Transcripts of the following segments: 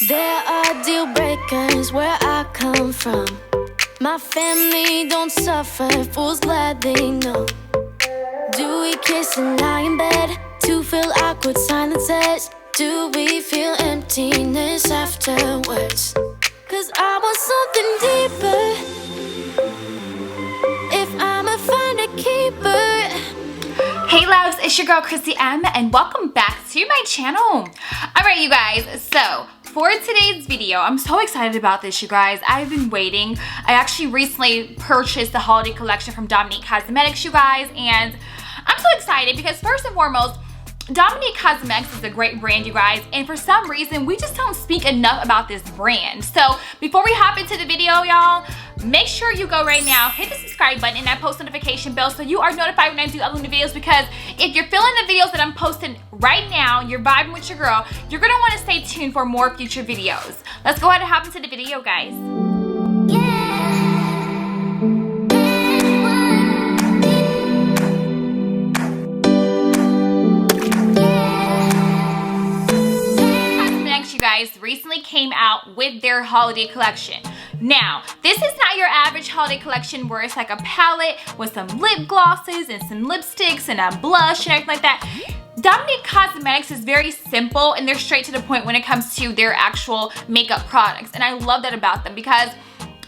There are deal breakers where I come from. My family don't suffer, fools glad they know. Do we kiss and lie in bed to fill awkward silences? Do we feel emptiness afterwards? Cause I want something deeper. If I'ma find a keeper. Hey loves, it's your girl Chrissy M and welcome back to my channel. Alright you guys, so for today's video, I'm so excited about this, you guys. I've been waiting. I actually recently purchased the holiday collection from Dominique Cosmetics, you guys, and I'm so excited because first and foremost, Dominique Cosmetics is a great brand, you guys, and for some reason, we just don't speak enough about this brand. So before we hop into the video, y'all, make sure you go right now, hit the subscribe button and that post notification bell so you are notified when I do upload new videos, because if you're feeling the videos that I'm posting right now, you're vibing with your girl, you're gonna wanna stay tuned for more future videos. Let's go ahead and hop into the video, guys. You guys recently came out with their holiday collection. Now, this is not your average holiday collection where it's like a palette with some lip glosses and some lipsticks and a blush and everything like that. Dominique Cosmetics is very simple and they're straight to the point when it comes to their actual makeup products, and I love that about them because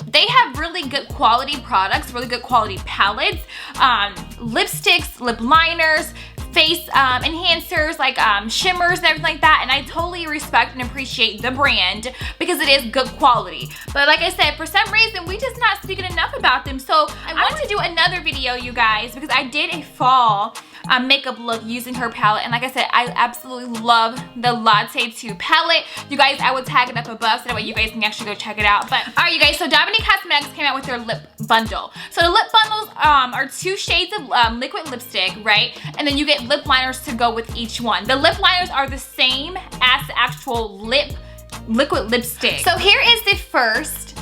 they have really good quality products, really good quality palettes, lipsticks, lip liners, face enhancers, like shimmers and everything like that, and I totally respect and appreciate the brand because it is good quality. But like I said, for some reason we just not speaking enough about them, so I wanted to do another video, you guys, because I did a fall makeup look using her palette, and like I said, I absolutely love the Latte 2 palette. You guys, I will tag it up above so that way you guys can actually go check it out. But alright you guys, so Dominique Cosmetics came out with their lip bundle. So the lip bundles are 2 shades of liquid lipstick, right? And then you get lip liners to go with each one. The lip liners are the same as the actual liquid lipstick. So here is the first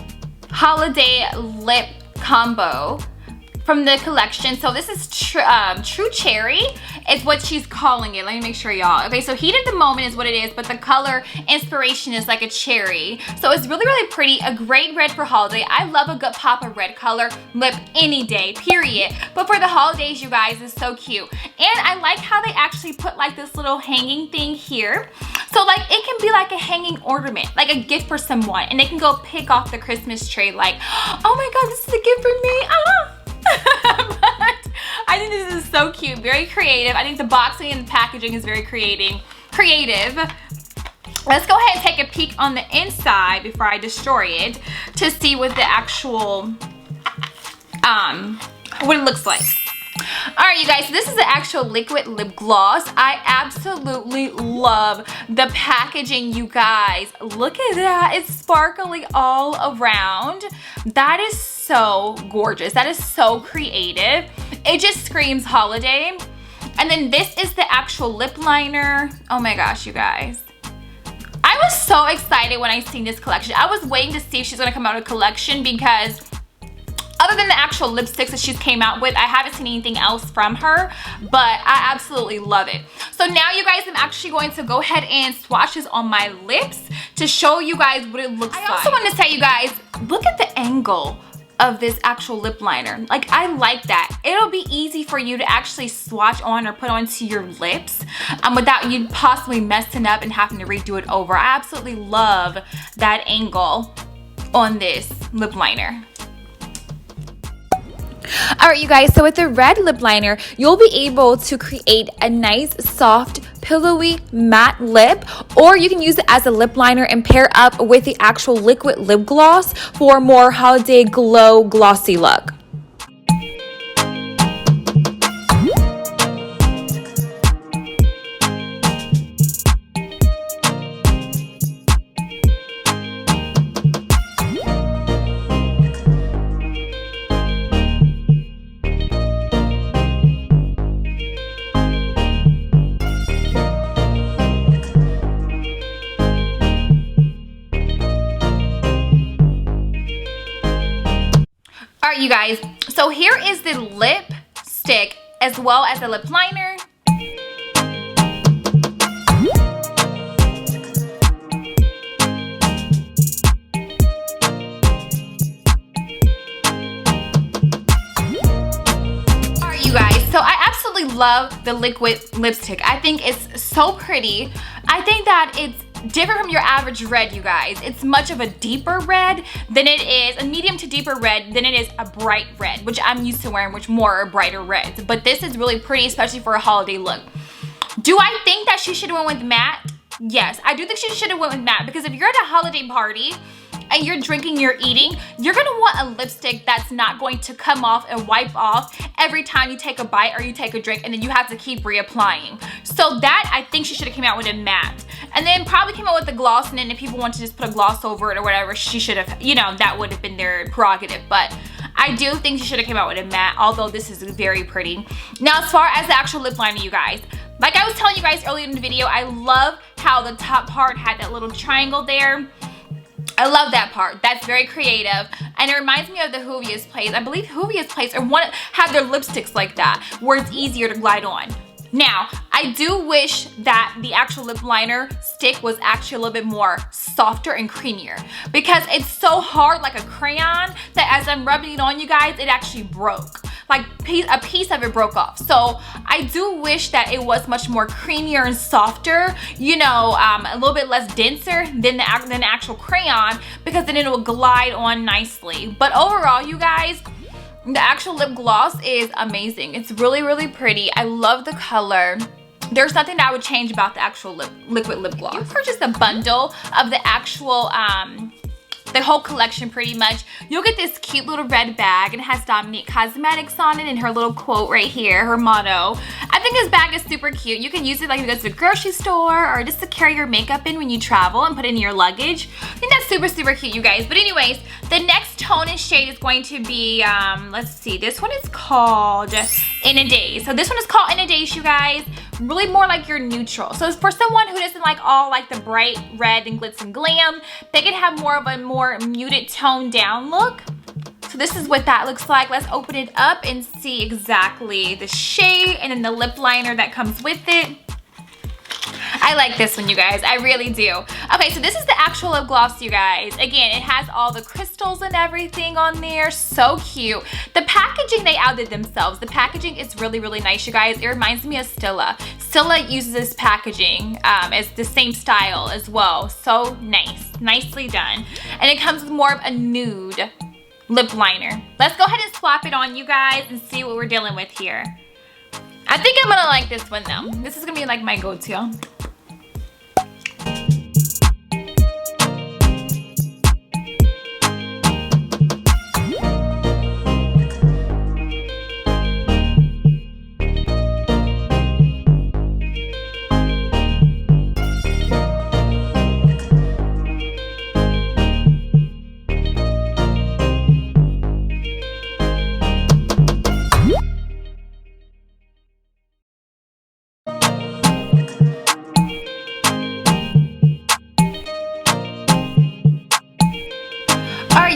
holiday lip combo from the collection. So this is True Cherry is what she's calling it. Let me make sure, y'all. Okay, so Heat of the Moment is what it is, but the color inspiration is like a cherry. So it's really, really pretty. A great red for holiday. I love a good pop of red color lip any day, period. But for the holidays, you guys, it's so cute. And I like how they actually put like this little hanging thing here. So like it can be like a hanging ornament, like a gift for someone, and they can go pick off the Christmas tree like, oh my God, this is a gift for me. Ah. But I think this is so cute, very creative. I think the boxing and the packaging is very creative. Let's go ahead and take a peek on the inside before I destroy it to see what the actual what it looks like. Alright you guys, so this is the actual liquid lip gloss. I absolutely love the packaging, you guys. Look at that, it's sparkly all around. That is so gorgeous. That is so creative. It just screams holiday. And then this is the actual lip liner. Oh my gosh, you guys. I was so excited when I seen this collection. I was waiting to see if she's gonna come out with a collection because other than the actual lipsticks that she's came out with, I haven't seen anything else from her, but I absolutely love it. So now you guys, I'm actually going to go ahead and swatch this on my lips to show you guys what it looks like. I also want to tell you guys, look at the angle of this actual lip liner. Like, I like that. It'll be easy for you to actually swatch on or put onto your lips without you possibly messing up and having to redo it over. I absolutely love that angle on this lip liner. Alright you guys, so with the red lip liner, you'll be able to create a nice, soft, pillowy, matte lip, or you can use it as a lip liner and pair up with the actual liquid lip gloss for a more holiday glow, glossy look. Alright you guys, so here is the lipstick as well as the lip liner. love the liquid lipstick. I think it's so pretty. I think that it's different from your average red, you guys. It's much of a deeper red than it is, a medium to deeper red than it is a bright red, which I'm used to wearing, which more are brighter reds. But this is really pretty, especially for a holiday look. Do I think that she should have went with matte? Yes, I do think she should have went with matte, because if you're at a holiday party and you're drinking, you're eating, you're gonna want a lipstick that's not going to come off and wipe off every time you take a bite or you take a drink, and then you have to keep reapplying. So that, I think she should have came out with a matte. And then probably came out with the gloss, and then if people want to just put a gloss over it or whatever, she should have, you know, that would have been their prerogative. But I do think she should have came out with a matte, although this is very pretty. Now, as far as the actual lip liner, you guys, like I was telling you guys earlier in the video, I love how the top part had that little triangle there. I love that part. That's very creative, and it reminds me of the Juvia's Place. I believe Juvia's Place or one have their lipsticks like that, where it's easier to glide on. Now, I do wish that the actual lip liner stick was actually a little bit more softer and creamier, because it's so hard like a crayon that as I'm rubbing it on, you guys, it actually broke. Like a piece of it broke off. So I do wish that it was much more creamier and softer, you know, a little bit less denser than the actual crayon, because then it will glide on nicely. But overall, you guys, the actual lip gloss is amazing. It's really, really pretty. I love the color. There's nothing that I would change about the actual liquid lip gloss. You purchased a bundle of the actual, the whole collection pretty much. You'll get this cute little red bag, and it has Dominique Cosmetics on it and her little quote right here, her motto. I think this bag is super cute. You can use it like if you go to the grocery store or just to carry your makeup in when you travel and put it in your luggage. I think that's super, super cute, you guys. But anyways, the next tone and shade is going to be, let's see, this one is called In a Daze. So this one is called In a Daze, you guys. Really more like your neutral. So for someone who doesn't like all like the bright red and glitz and glam, they can have more of a more muted toned down look. So this is what that looks like. Let's open it up and see exactly the shade and then the lip liner that comes with it. I like this one, you guys. I really do. Okay, so this is the actual lip gloss, you guys. Again, it has all the crystals and everything on there. So cute. The packaging, they outdid themselves. The packaging is really, really nice, you guys. It reminds me of Stila. Stila uses this packaging as the same style as well. So nice. Nicely done. And it comes with more of a nude lip liner. Let's go ahead and swap it on, you guys, and see what we're dealing with here. I think I'm gonna like this one though. This is gonna be like my go-to.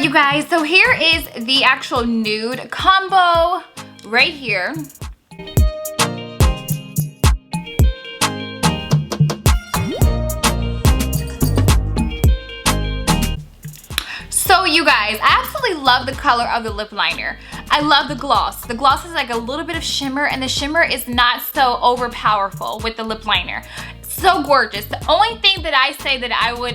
You guys, so here is the actual nude combo right here. So you guys, I absolutely love the color of the lip liner. I love the gloss. The gloss is like a little bit of shimmer, and the shimmer is not so overpowerful with the lip liner. So gorgeous. The only thing that I say that I would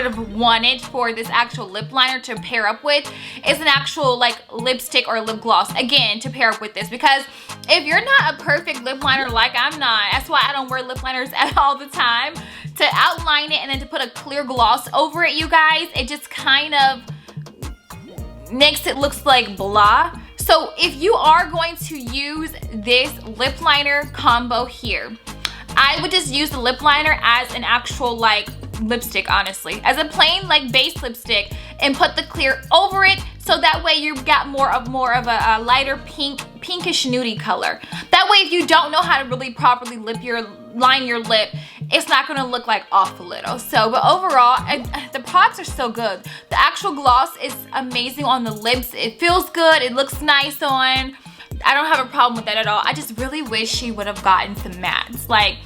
have wanted for this actual lip liner to pair up with is an actual like lipstick or lip gloss, again, to pair up with this, because if you're not a perfect lip liner like I'm not, that's why I don't wear lip liners at all the time, to outline it and then to put a clear gloss over it, you guys, it just kind of makes it looks like blah. So if you are going to use this lip liner combo here, I would just use the lip liner as an actual like lipstick, honestly, as a plain like base lipstick, and put the clear over it, so that way you've got more of a lighter pinkish nudie color. That way, if you don't know how to really properly line your lip, it's not gonna look like off a little. So, but overall, the products are so good. The actual gloss is amazing on the lips. It feels good. It looks nice on. I don't have a problem with that at all. I just really wish she would have gotten some mattes. Like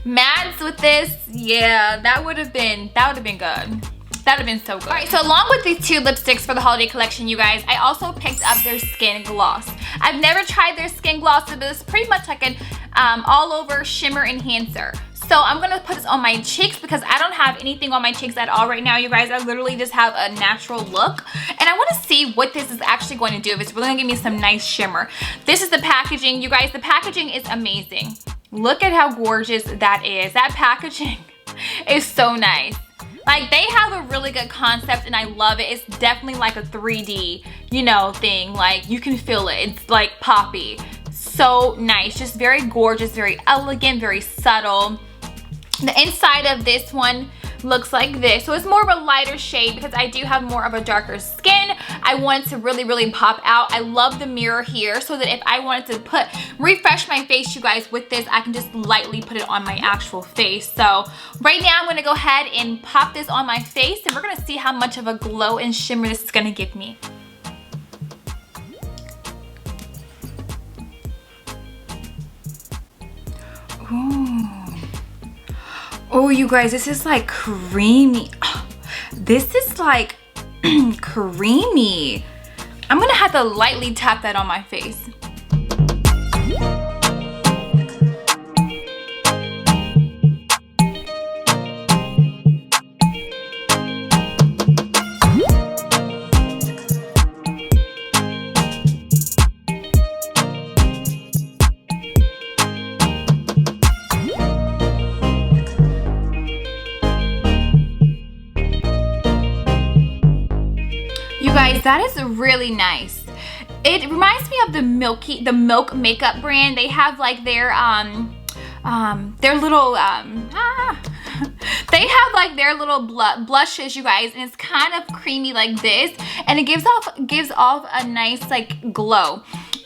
mattes with this, yeah, that would have been good. That would have been so good. All right, so along with these two lipsticks for the holiday collection, you guys, I also picked up their skin gloss. I've never tried their skin gloss, but it's pretty much like all over shimmer enhancer. So I'm gonna put this on my cheeks because I don't have anything on my cheeks at all right now, you guys. I literally just have a natural look. And I wanna see what this is actually going to do, if it's really gonna give me some nice shimmer. This is the packaging, you guys. The packaging is amazing. Look at how gorgeous that is. That packaging is so nice. Like, they have a really good concept and I love it. It's definitely like a 3D, you know, thing. Like, you can feel it. It's like poppy. So nice. Just very gorgeous, very elegant, very subtle. The inside of this one looks like this. So it's more of a lighter shade because I do have more of a darker skin. I want it to really, really pop out. I love the mirror here so that if I wanted to refresh my face, you guys, with this, I can just lightly put it on my actual face. So right now I'm gonna go ahead and pop this on my face and we're gonna see how much of a glow and shimmer this is gonna give me. Ooh. Oh, you guys, this is like creamy. Oh, this is like creamy. I'm gonna have to lightly tap that on my face. You guys, that is really nice. It reminds me of the Milk makeup brand. They have like their little they have like their little blushes, you guys, and it's kind of creamy like this, and it gives off a nice like glow.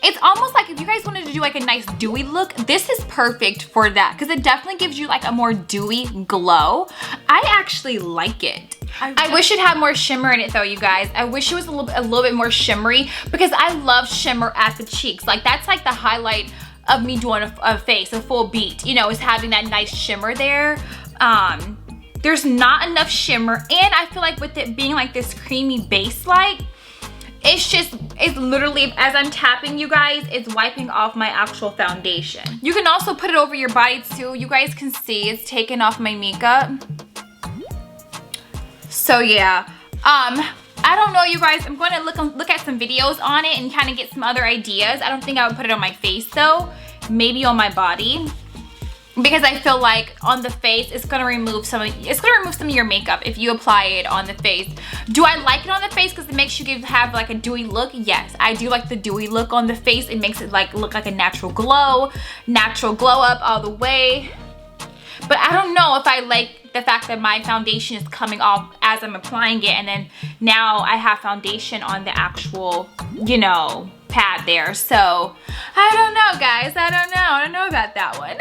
It's almost like if you guys wanted to do like a nice dewy look, this is perfect for that because it definitely gives you like a more dewy glow. I actually like it. I wish it had more shimmer in it though, you guys. I wish it was a little bit more shimmery because I love shimmer at the cheeks. Like, that's like the highlight of me doing a face, a full beat, you know, is having that nice shimmer there. There's not enough shimmer, and I feel like with it being like this creamy base light, it's literally, as I'm tapping, you guys, it's wiping off my actual foundation. You can also put it over your body too. You guys can see it's taking off my makeup. So yeah, I don't know, you guys. I'm going to look at some videos on it and kind of get some other ideas. I don't think I would put it on my face though. Maybe on my body, because I feel like on the face it's gonna remove some of your makeup if you apply it on the face. Do I like it on the face because it makes you have like a dewy look? Yes, I do like the dewy look on the face. It makes it like look like a natural glow up all the way. But I don't know if I like the fact that my foundation is coming off as I'm applying it, and then now I have foundation on the actual, you know, pad there. So I don't know, guys. I don't know about that one.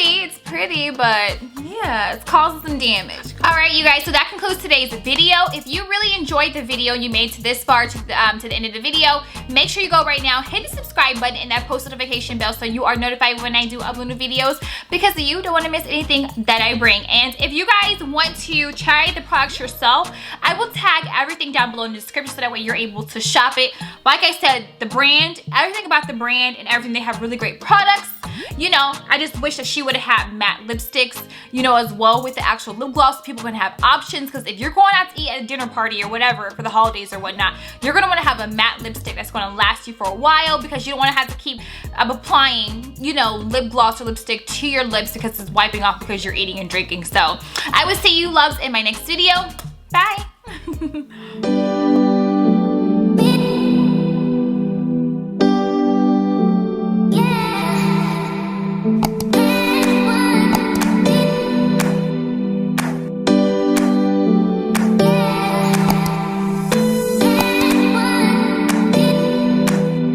It's pretty, but yeah, it's causing some damage. All right, you guys, so that concludes today's video. If you really enjoyed the video and you made it this far to the end of the video, make sure you go right now, hit the subscribe button and that post notification bell so you are notified when I do upload new videos, because you don't want to miss anything that I bring. And if you guys want to try the products yourself, I will tag everything down below in the description so that way you're able to shop it. Like I said, the brand, everything about the brand and everything, they have really great products. You know, I just wish that she would have had matte lipsticks, you know, as well with the actual lip gloss. People can have options, because if you're going out to eat at a dinner party or whatever for the holidays or whatnot, you're going to want to have a matte lipstick that's going to last you for a while, because you don't want to have to keep applying, you know, lip gloss or lipstick to your lips because it's wiping off because you're eating and drinking. So I will see you loves in my next video. Bye.